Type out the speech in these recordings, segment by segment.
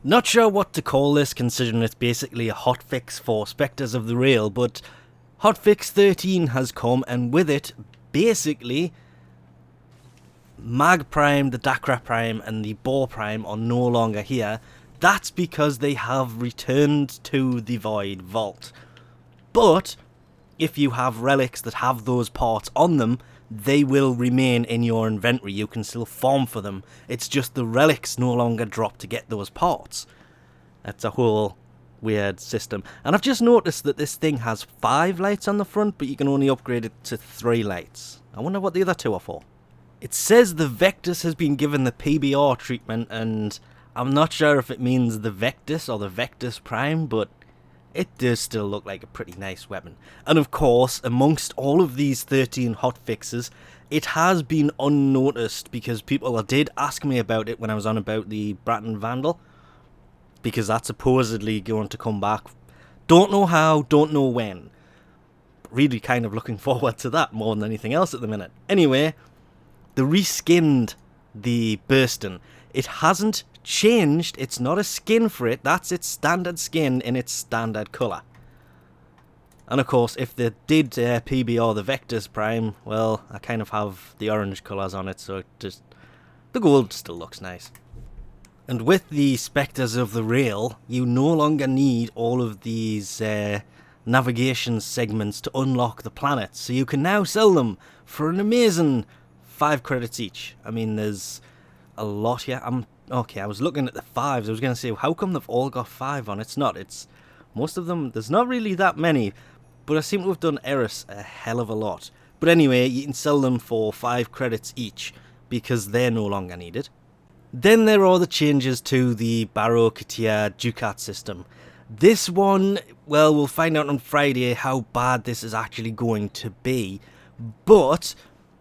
Not sure what to call this, considering it's basically a hotfix for Specters of the Rail, but Hotfix 13 has come, and with it, basically, Mag Prime, the Dakra Prime, and the Boar Prime are no longer here. That's because they have returned to the Void Vault. But if you have relics that have those parts on them, they will remain in your inventory. You can still farm for them. It's just the relics no longer drop to get those parts. That's a whole weird system. And I've just noticed that this thing has 5 lights on the front, but you can only upgrade it to 3 lights. I wonder what the other 2 are for. It says the Vectus has been given the PBR treatment, and I'm not sure if it means the Vectus or the Vectus Prime, but it does still look like a pretty nice weapon. And of course, amongst all of these 13 hotfixes, it has been unnoticed because people did ask me about it when I was on about the Bratton Vandal, because that's supposedly going to come back. Don't know how, don't know when. Really kind of looking forward to that more than anything else at the minute. Anyway, they reskinned the Burston. It hasn't changed. It's not a skin for it. That's its standard skin in its standard colour. And of course, if they did PBR the Vectus Prime, well, I kind of have the orange colours on it, so it just, the gold still looks nice. And with the Specters of the Rail, you no longer need all of these navigation segments to unlock the planets, so you can now sell them for an amazing 5 credits each. I mean, there's a lot here. Okay, I was looking at the 5s. I was going to say, how come they've all got 5 on? It's not. It's most of them. There's not really that many, but I seem to have done Eris a hell of a lot. But anyway, you can sell them for 5 credits each because they're no longer needed. Then there are the changes to the Baro Ki'Teer Ducat system. This one, well, we'll find out on Friday how bad this is actually going to be. But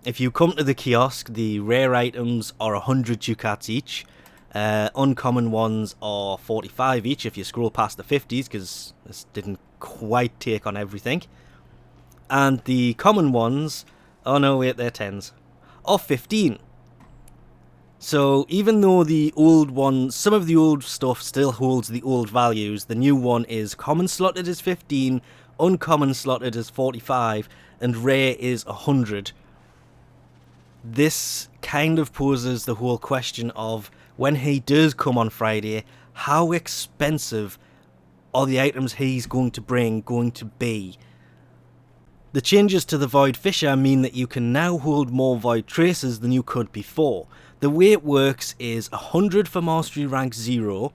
if you come to the kiosk, the rare items are 100 ducats each. Uncommon ones are 45 each if you scroll past the 50s, because this didn't quite take on everything. And the common ones, oh no wait, they're 10s, are 15. So even though the old one, some of the old stuff still holds the old values, the new one is common slotted as 15, uncommon slotted as 45, and rare is 100. This kind of poses the whole question of, when he does come on Friday, how expensive are the items he's going to bring going to be? The changes to the Void Fissure mean that you can now hold more Void Traces than you could before. The way it works is 100 for Mastery Rank 0,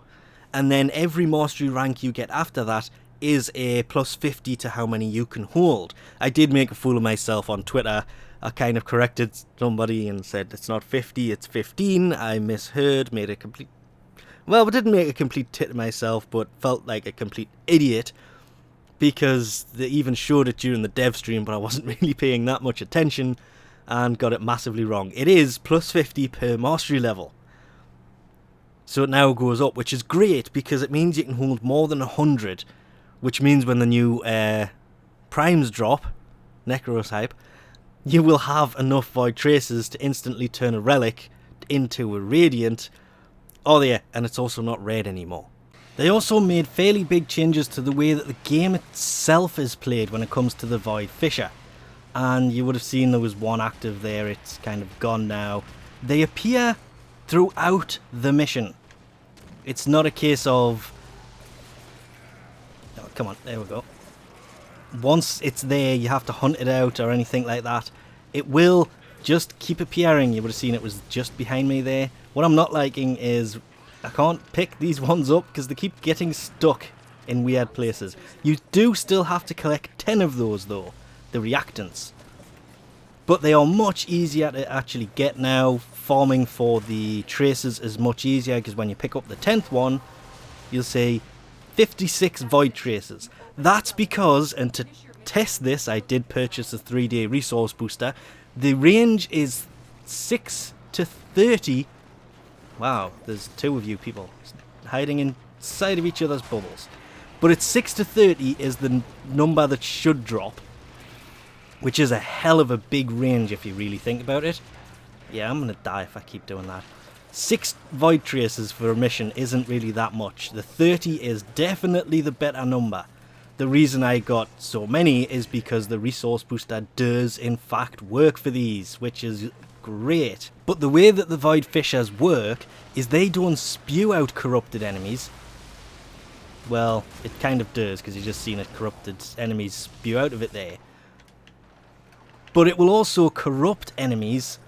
and then every Mastery rank you get after that is a plus 50 to how many you can hold. I did make a fool of myself on Twitter. I kind of corrected somebody and said it's not 50, it's 15. I misheard, made a complete... Well, I didn't make a complete tit of myself, but felt like a complete idiot, because they even showed it during the dev stream, but I wasn't really paying that much attention, and got it massively wrong. It is plus 50 per mastery level. So it now goes up, which is great, because it means you can hold more than 100, which means when the new primes drop, Necrotype, you will have enough Void Traces to instantly turn a Relic into a Radiant. Oh yeah, and it's also not red anymore. They also made fairly big changes to the way that the game itself is played when it comes to the Void Fissure. And you would have seen there was one active there, it's kind of gone now. They appear throughout the mission. It's not a case of... Oh, come on, there we go. Once it's there, you have to hunt it out or anything like that. It will just keep appearing. You would have seen it was just behind me there. What I'm not liking is I can't pick these ones up because they keep getting stuck in weird places. You do still have to collect 10 of those though, the reactants. But they are much easier to actually get now. Farming for the traces is much easier because when you pick up the 10th one, you'll see 56 Void Traces. That's because, and to test this, I did purchase a 3-day resource booster. The range is 6 to 30. Wow, there's 2 of you people hiding inside of each other's bubbles. But it's 6 to 30 is the number that should drop, which is a hell of a big range if you really think about it. Yeah, I'm going to die if I keep doing that. 6 Void Traces for a mission isn't really that much. The 30 is definitely the better number. The reason I got so many is because the resource booster does in fact work for these, which is great. But the way that the Void Fissures work is they don't spew out corrupted enemies. Well, it kind of does, because you've just seen it, corrupted enemies spew out of it there. But it will also corrupt enemies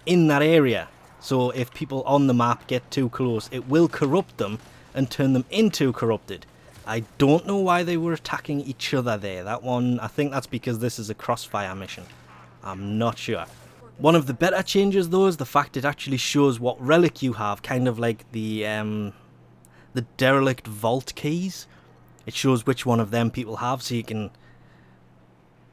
in that area. So if people on the map get too close, it will corrupt them and turn them into corrupted. I don't know why they were attacking each other there. That one, I think that's because this is a crossfire mission. I'm not sure. One of the better changes though is the fact it actually shows what relic you have, kind of like the derelict vault keys. It shows which one of them people have, so you can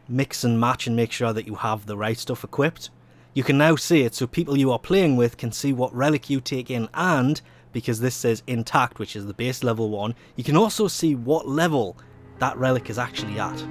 mix and match and make sure that you have the right stuff equipped. You can now see it, so people you are playing with can see what relic you take in, and because this says intact, which is the base level one, you can also see what level that relic is actually at.